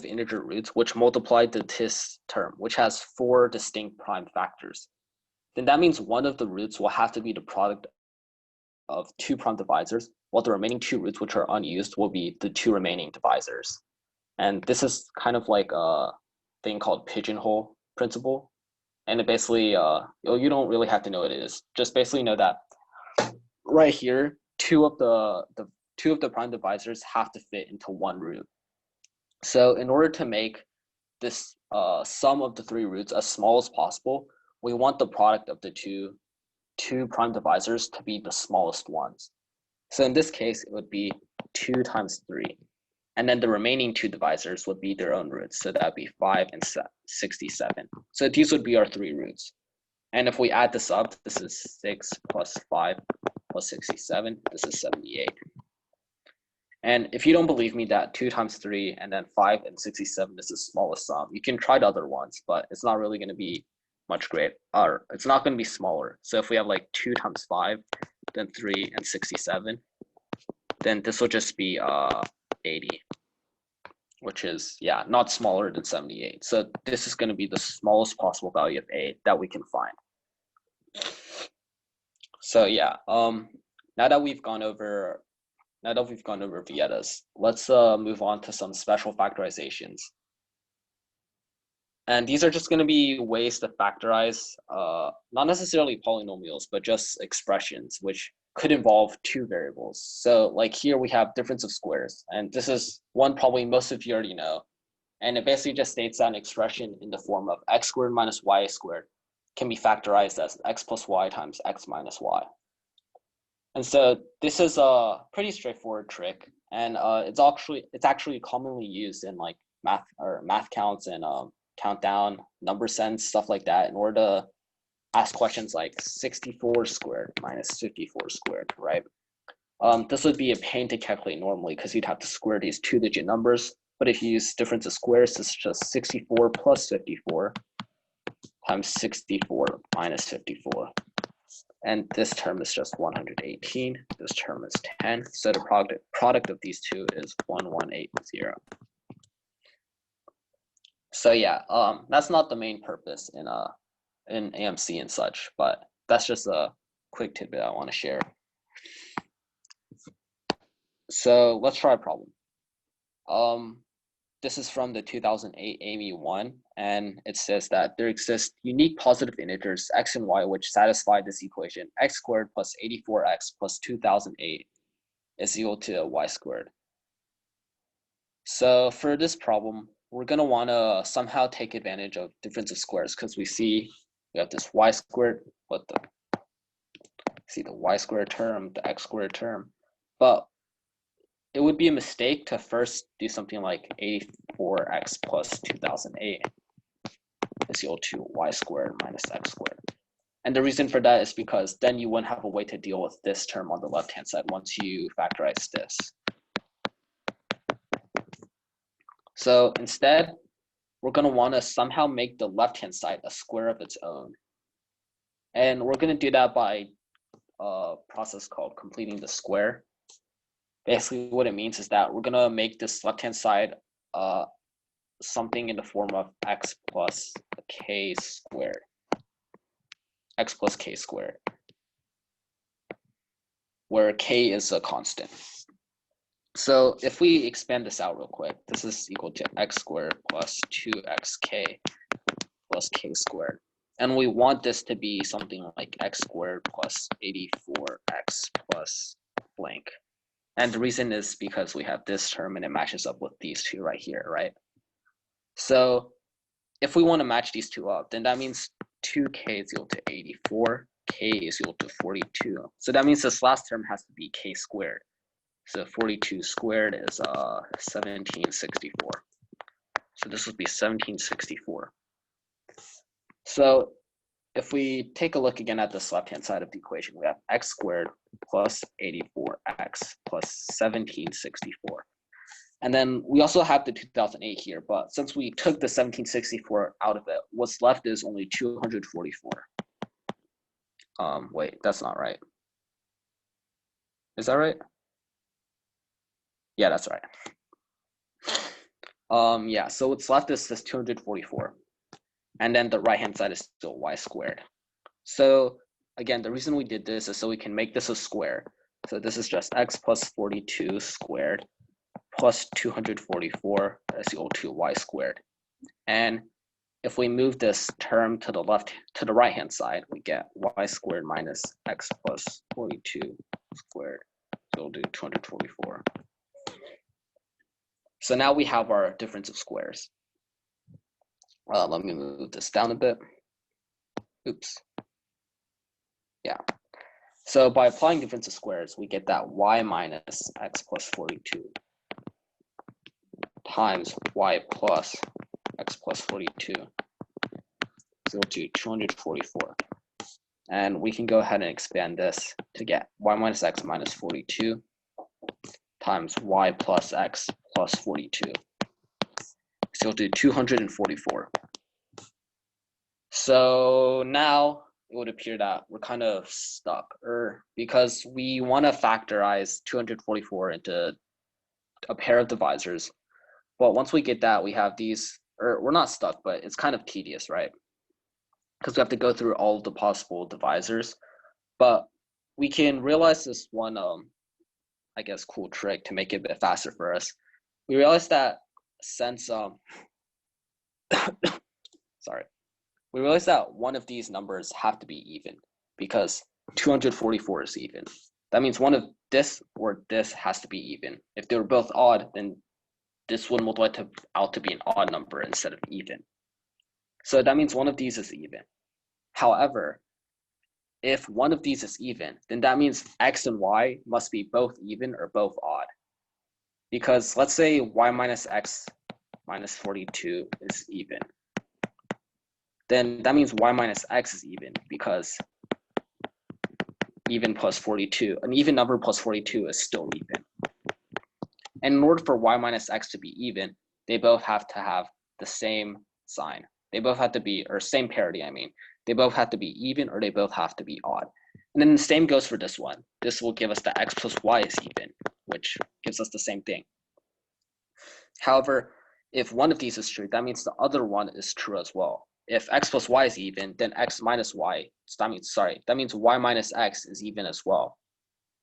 integer roots which multiply this term, which has 4 distinct prime factors. Then that means one of the roots will have to be the product of 2 prime divisors, while the remaining 2 roots, which are unused, will be the 2 remaining divisors. And this is kind of like a thing called Pigeonhole Principle. And it basically, you don't really have to know what it is. Just basically know that right here, two of the prime divisors have to fit into one root. So in order to make this sum of the 3 roots as small as possible, we want the product of the two prime divisors to be the smallest ones. So in this case, it would be 2 times 3. And then the remaining 2 divisors would be their own roots. So that would be 5 and 67. So these would be our 3 roots. And if we add this up, this is 6 plus 5 plus 67. This is 78. And if you don't believe me that 2 times 3 and then 5 and 67 is the smallest sum, you can try the other ones, but it's not really going to be much great, or it's not going to be smaller. So if we have like 2 times 5, then 3 and 67, then this will just be 80, which is, yeah, not smaller than 78. So this is going to be the smallest possible value of A that we can find. So yeah, now that we've gone over Vietas, let's move on to some special factorizations. And these are just going to be ways to factorize, not necessarily polynomials, but just expressions, which could involve 2 variables. So like here we have difference of squares, and this is one probably most of you already know. And it basically just states that an expression in the form of x squared minus y squared can be factorized as x plus y times x minus y. And so this is a pretty straightforward trick, and it's actually commonly used in like math counts and countdown, number sense, stuff like that, in order to ask questions like 64 squared minus 54 squared, right? This would be a pain to calculate normally because you'd have to square these 2-digit numbers. But if you use difference of squares, it's just 64 plus 54 times 64 minus 54. And this term is just 118. This term is 10. So the product of these two is 1180. So yeah, that's not the main purpose in AMC and such, but that's just a quick tidbit I want to share. So let's try a problem. This is from the 2008 Amy 1, and it says that there exist unique positive integers x and y which satisfy this equation: x squared plus 84x plus 2008 is equal to y squared. So for this problem, we're going to want to somehow take advantage of difference of squares, because we have this y squared, see the y squared term, the x squared term, but it would be a mistake to first do something like 84x plus 2008 is equal to y squared minus x squared. And the reason for that is because then you wouldn't have a way to deal with this term on the left-hand side once you factorize this. So instead, we're going to want to somehow make the left-hand side a square of its own. And we're going to do that by a process called completing the square. Basically, what it means is that we're going to make this left-hand side something in the form of x plus k squared. X plus k squared, where k is a constant. So if we expand this out real quick, this is equal to x squared plus 2xk plus k squared. And we want this to be something like x squared plus 84x plus blank. And the reason is because we have this term and it matches up with these two right here, right? So if we want to match these two up, then that means 2k is equal to 84, k is equal to 42. So that means this last term has to be k squared. So 42 squared is 1764. So this would be 1764. So if we take a look again at this left-hand side of the equation, we have x squared plus 84x plus 1764. And then we also have the 2008 here, but since we took the 1764 out of it, what's left is only 244. Wait, that's not right. Is that right? Yeah, that's right. Yeah, so what's left is this 244. And then the right-hand side is still y squared. So again, the reason we did this is so we can make this a square. So this is just x plus 42 squared plus 244 is equal to y squared. And if we move this term to the right-hand side, we get y squared minus x plus 42 squared. So we'll do 244. So now we have our difference of squares. Let me move this down a bit. Oops. Yeah. So by applying difference of squares, we get that y minus x plus 42 times y plus x plus 42 is equal to 244. And we can go ahead and expand this to get y minus x minus 42 times y plus x plus 42 is equal to 244. So now it would appear that we're kind of stuck, because we want to factorize 244 into a pair of divisors. But once we get that, we have these, or we're not stuck, but it's kind of tedious, right? Because we have to go through all of the possible divisors. But we can realize this one, I guess, cool trick to make it a bit faster for us. We realize that since, sorry. We realize that one of these numbers have to be even because 244 is even. That means one of this or this has to be even. If they were both odd, then this would multiply out to be an odd number instead of even. So that means one of these is even. However, if one of these is even, then that means x and y must be both even or both odd. Because let's say y minus x minus 42 is even. Then that means y minus x is even because even plus 42, an even number plus 42 is still even. And in order for y minus x to be even, they both have to have the same sign. They both have to be, or same parity, I mean. They both have to be even or they both have to be odd. And then the same goes for this one. This will give us that x plus y is even, which gives us the same thing. However, if one of these is true, that means the other one is true as well. If x plus y is even, then x minus y, that means y minus x is even as well.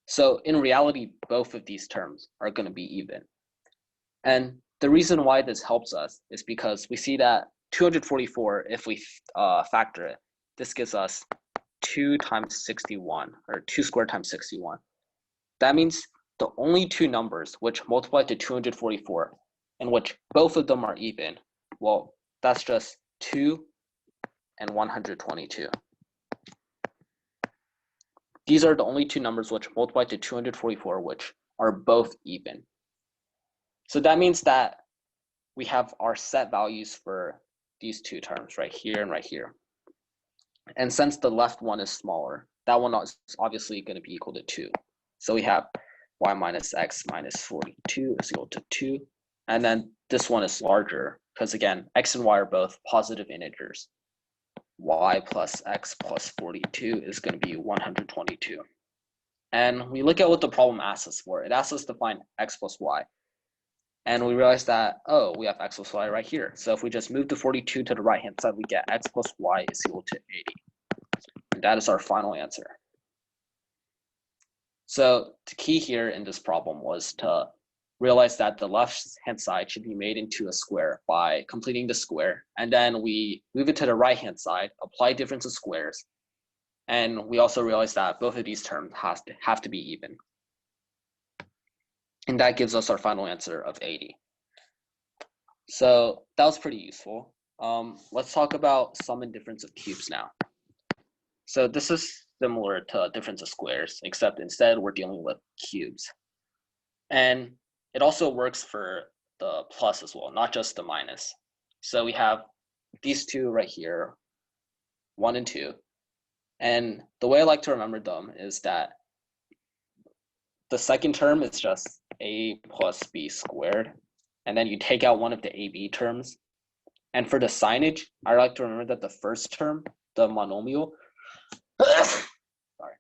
So in reality, both of these terms are going to be even. And the reason why this helps us is because we see that 244, if we factor it, this gives us 2 times 61, or 2 squared times 61. That means the only two numbers which multiply to 244, in which both of them are even, well, that's just 2 and 122. These are the only two numbers which multiply to 244, which are both even. So that means that we have our set values for these two terms right here and right here. And since the left one is smaller, that one is obviously going to be equal to 2. So we have y minus x minus 42 is equal to 2. And then this one is larger because, again, x and y are both positive integers. Y plus x plus 42 is going to be 122. And we look at what the problem asks us for. It asks us to find x plus y. And we realize that, oh, we have x plus y right here. So if we just move the 42 to the right-hand side, we get x plus y is equal to 80. And that is our final answer. So the key here in this problem was to realize that the left-hand side should be made into a square by completing the square. And then we move it to the right-hand side, apply difference of squares. And we also realize that both of these terms have to be even. And that gives us our final answer of 80. So that was pretty useful. Let's talk about sum and difference of cubes now. So this is similar to difference of squares, except instead we're dealing with cubes. And it also works for the plus as well, not just the minus. So we have these two right here, 1 and 2. And the way I like to remember them is that the second term is just a plus b squared. And then you take out one of the ab terms. And for the signage, I like to remember that the first term, the monomial, sorry,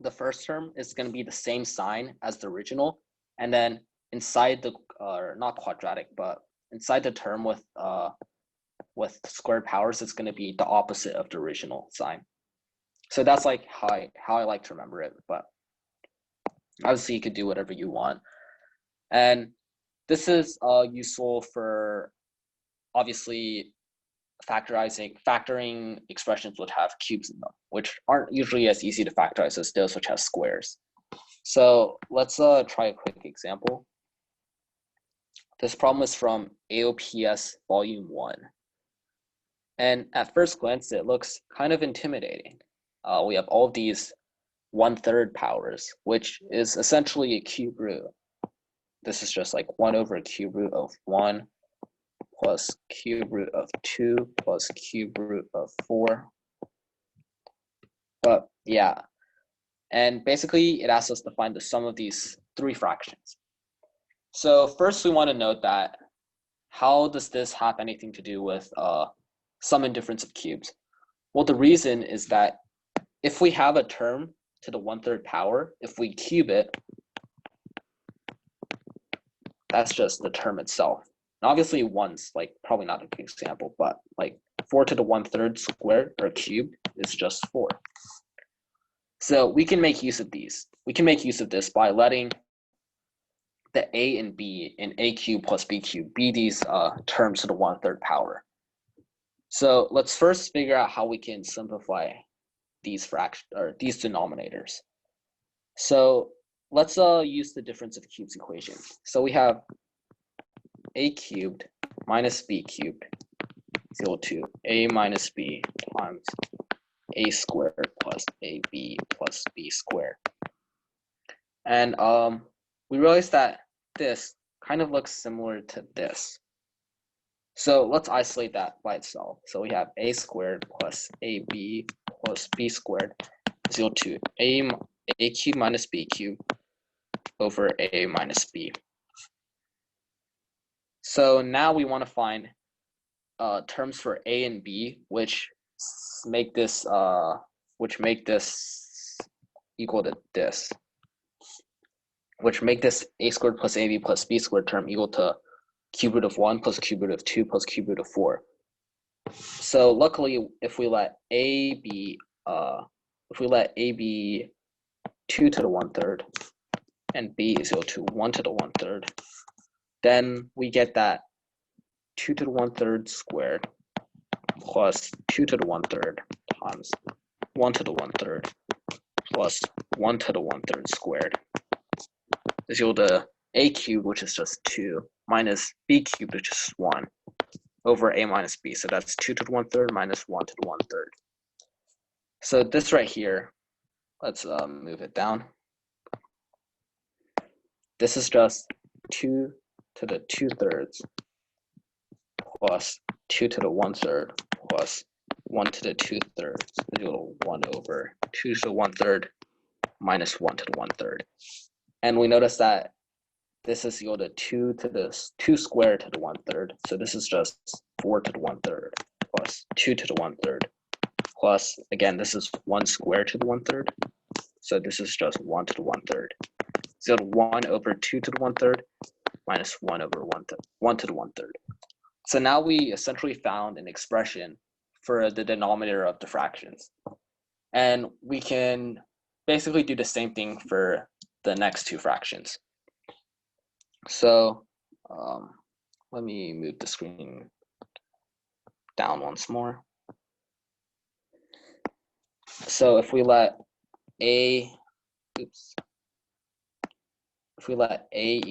the first term is going to be the same sign as the original, and then inside the not quadratic, but inside the term with squared powers, it's going to be the opposite of the original sign. So that's like how I like to remember it, but obviously you could do whatever you want. And this is useful for obviously factoring expressions which have cubes in them, which aren't usually as easy to factorize as those which have squares. So let's try a quick example. This problem is from AOPS Volume 1. And at first glance, it looks kind of intimidating. We have all of these 1/3 powers, which is essentially a cube root. This is just like 1 over cube root of 1 plus cube root of 2 plus cube root of 4. But yeah, and basically it asks us to find the sum of these 3 fractions. So first we want to note that how does this have anything to do with sum and difference of cubes? Well, the reason is that if we have a term to the 1/3 power, if we cube it, that's just the term itself. And obviously 1's like probably not a good example, but like 4 to the 1/3 squared or cubed is just 4. So we can make use of these. We can make use of this by letting the a and b in a cubed plus b cubed be these terms to the 1/3 power. So let's first figure out how we can simplify these these denominators. So let's use the difference of cubes equation. So we have a cubed minus b cubed is equal to a minus b times a squared plus ab plus b squared. And we realize that this kind of looks similar to this. So let's isolate that by itself. So we have a squared plus ab plus b squared is equal to a cubed minus b cubed over a minus b. So now we want to find terms for a and b which make this equal to this, which make this a squared plus ab plus b squared term equal to cube root of 1 plus cube root of 2 plus cube root of 4. So luckily, if we let a be 2 to the 1/3 and b is equal to 1 to the 1/3, then we get that 2 to the 1/3 squared plus 2 to the 1/3 times 1 to the 1/3 plus 1 to the 1/3 squared is equal to a cubed, which is just 2, minus b cubed, which is 1, over a minus b. So that's 2 to the 1/3 minus 1 to the 1/3. So this right here, let's move it down. This is just 2 to the 2/3 plus 2 to the 1/3 plus 1 to the 2/3 is equal to 1 over 2 to the 1/3 minus 1 to the 1/3. And we notice that this is equal to 2 squared to the 1/3. So this is just 4 to the 1/3 plus 2 to the 1/3 plus, again, this is 1 squared to the 1/3. So this is just 1 to the 1/3. So 1 over 2 to the 1/3 minus 1 over 1 to the 1/3. So now we essentially found an expression for the denominator of the fractions. And we can basically do the same thing for the next 2 fractions. So let me move the screen down once more. So if we let a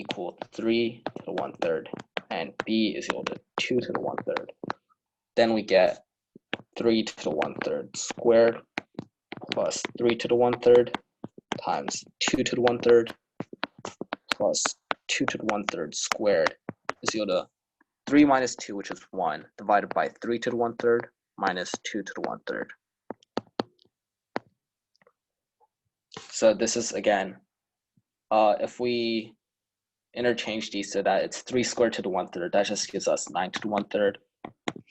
equal 3 to the 1/3 and b is equal to 2 to the 1/3, then we get 3 to the 1/3 squared plus 3 to the 1/3 times 2 to the 1/3 plus 2 to the 1/3 squared is equal to 3 minus 2, which is 1, divided by 3 to the 1/3 minus 2 to the 1/3. So this is, again, if we interchange these so that it's 3 squared to the 1/3, that just gives us 9 to the 1/3,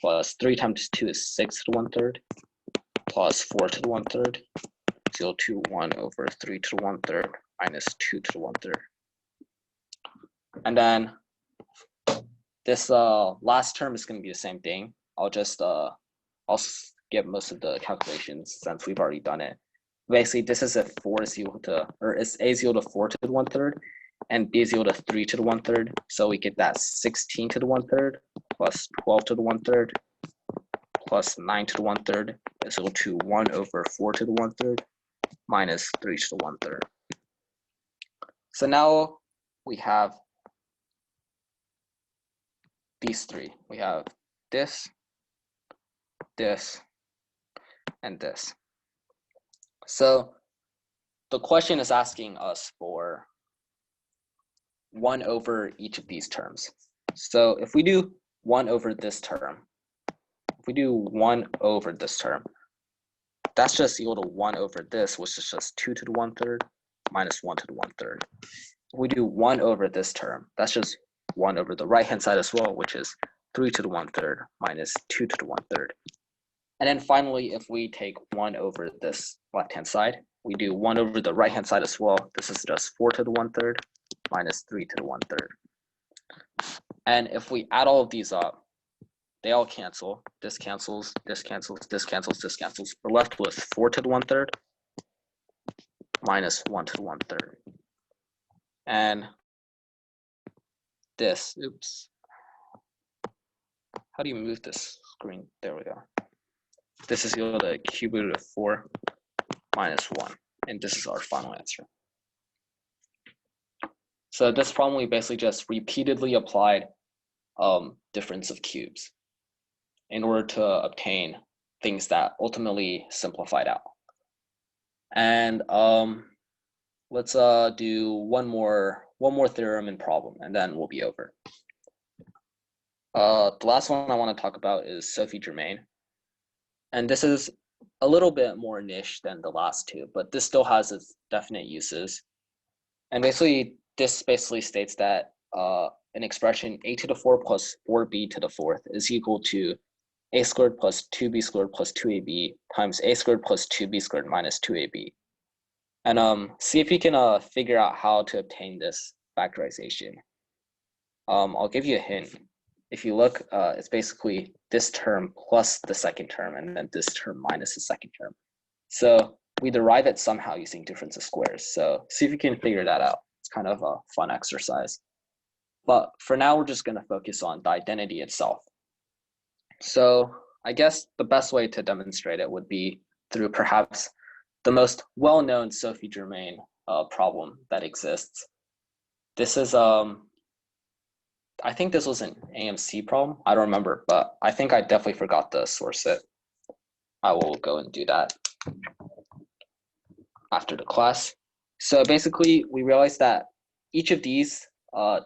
plus 3 times 2 is 6 to the 1/3, plus 4 to the 1/3, is equal to 1 over 3 to the 1/3 minus 2 to the 1/3. And then this last term is going to be the same thing. I'll skip most of the calculations since we've already done it. Basically, this is if 4 is equal to, or is A is equal to 4 to the 1/3, and B is equal to 3 to the 1/3. So we get that 16 to the 1/3 plus 12 to the 1/3 plus 9 to the 1/3 is equal to 1 over 4 to the 1/3 minus 3 to the 1/3. So now we have these three. We have this, this, and this. So the question is asking us for 1 over each of these terms. So if we do 1 over this term, if we do 1 over this term, that's just equal to 1 over this, which is just 2 to the 1/3 minus 1 to the 1/3. If we do 1 over this term, that's just 1 over the right-hand side as well, which is 3 to the 1/3 minus 2 to the 1/3. And then finally, if we take 1 over this left-hand side, we do 1 over the right-hand side as well. This is just 4 to the 1/3 minus 3 to the 1/3. And if we add all of these up, they all cancel. This cancels, this cancels, this cancels, this cancels. We're left with 4 to the 1/3 minus 1 to the 1/3. And this, oops. How do you move this screen? There we go. This is equal to cube root of 4 minus 1. And this is our final answer. So this problem, we basically just repeatedly applied difference of cubes in order to obtain things that ultimately simplified out. And let's do one more theorem and problem, and then we'll be over. The last one I want to talk about is Sophie Germain. And this is a little bit more niche than the last two, but this still has its definite uses. And basically, this basically states that an expression a to the 4 plus 4b to the 4th is equal to a squared plus 2b squared plus 2ab times a squared plus 2b squared minus 2ab. And see if you can figure out how to obtain this factorization. I'll give you a hint. If you look, it's basically this term plus the second term, and then this term minus the second term. So we derive it somehow using difference of squares. So see if you can figure that out. It's kind of a fun exercise. But for now, we're just going to focus on the identity itself. So I guess the best way to demonstrate it would be through perhaps the most well-known Sophie Germain problem that exists. This is I think this was an AMC problem. I don't remember, but I think I definitely forgot to source it. I will go and do that after the class. So basically, we realized that each of these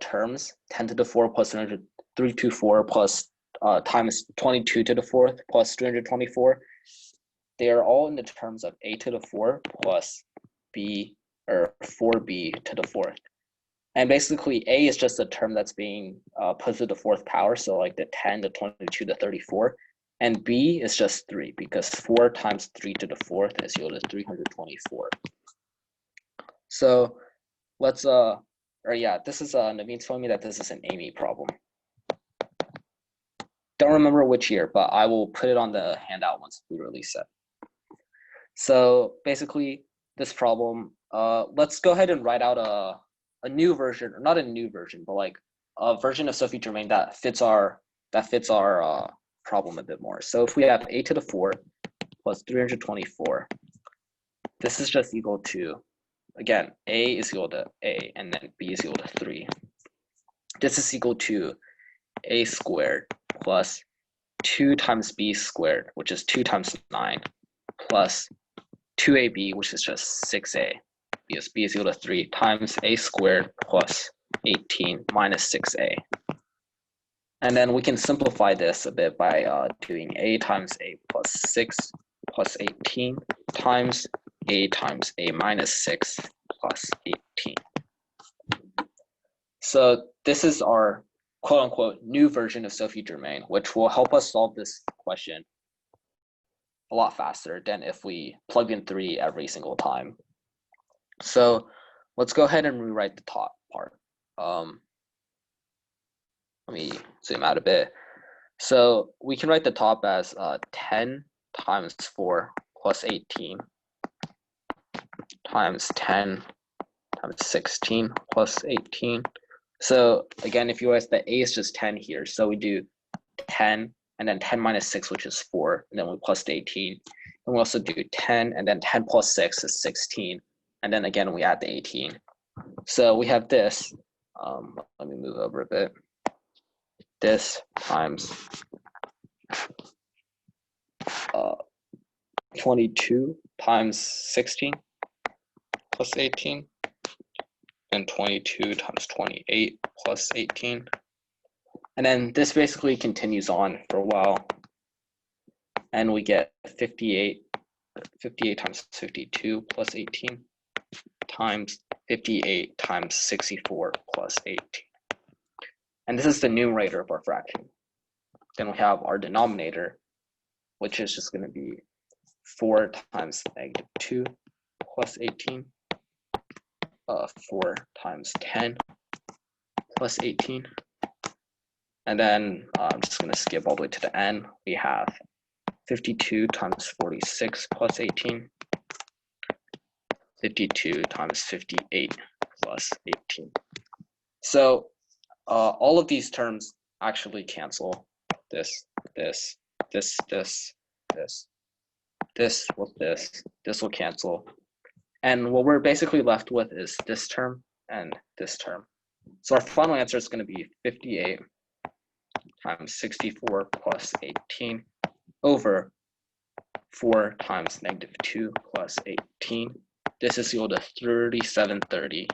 terms, 10 to the 4 plus 324 plus times 22 to the 4th plus 324, they are all in the terms of a to the 4 plus b, or 4b to the 4th. And basically, a is just a term that's being put to the 4th power, so like the 10, the 22, the 34. And b is just 3, because 4 times 3 to the 4th is equal to 324. So let's, this is, Naveen told me that this is an Amy problem. Don't remember which year, but I will put it on the handout once we release it. So basically, this problem, let's go ahead and write out a new version, or not a new version, but like a version of Sophie Germain that fits our problem a bit more. So if we have a to the 4 plus 324, this is just equal to, again, a is equal to a, and then b is equal to 3. This is equal to a squared plus 2 times b squared, which is 2 times 9, plus 2ab, which is just 6a, because b is equal to 3, times a squared plus 18 minus 6a. And then we can simplify this a bit by doing a times a plus 6 plus 18 times a minus 6 plus 18. So this is our quote-unquote new version of Sophie Germain, which will help us solve this question a lot faster than if we plug in 3 every single time. So let's go ahead and rewrite the top part. Let me zoom out a bit. So we can write the top as 10 times 4 plus 18 times 10 times 16 plus 18. So again, if you realize the a is just 10 here, so we do 10 and then 10 minus 6, which is 4, and then we plus the 18. And we also do 10 and then 10 plus 6 is 16. And then again, we add the 18. So we have this. Let me move over a bit. This times 22 times 16 plus 18, and 22 times 28 plus 18. And then this basically continues on for a while. And we get 58 times 52 plus 18 times 58 times 64 plus 18. And this is the numerator of our fraction. Then we have our denominator, which is just going to be 4 times negative 2 plus 18, 4 times 10 plus 18. And then I'm just going to skip all the way to the end. We have 52 times 46 plus 18, 52 times 58 plus 18. So all of these terms actually cancel. This will cancel. And what we're basically left with is this term and this term. So our final answer is going to be 58 times 64 plus 18 over 4 times negative 2 plus 18. This is equal to 3730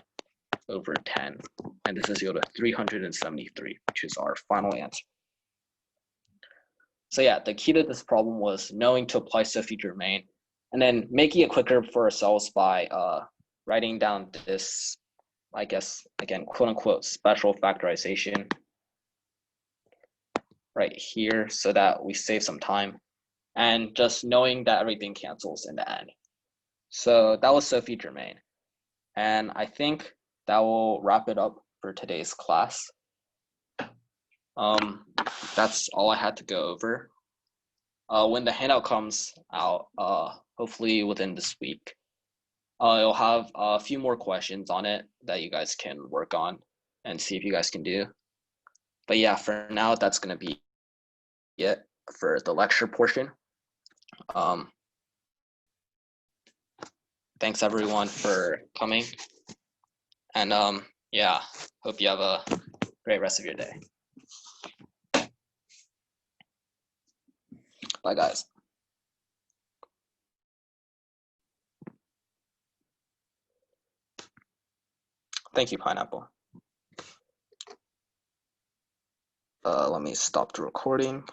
over 10. And this is equal to 373, which is our final answer. So yeah, the key to this problem was knowing to apply Sophie Germain and then making it quicker for ourselves by writing down this, I guess, again, quote unquote, special factorization right here so that we save some time, and just knowing that everything cancels in the end. So that was Sophie Germain. And I think that will wrap it up for today's class. That's all I had to go over. When the handout comes out, hopefully within this week, it'll have a few more questions on it that you guys can work on and see if you guys can do. But yeah, for now, that's going to be it for the lecture portion. Thanks everyone for coming. And yeah, hope you have a great rest of your day. Bye, guys. Thank you, Pineapple. Let me stop the recording.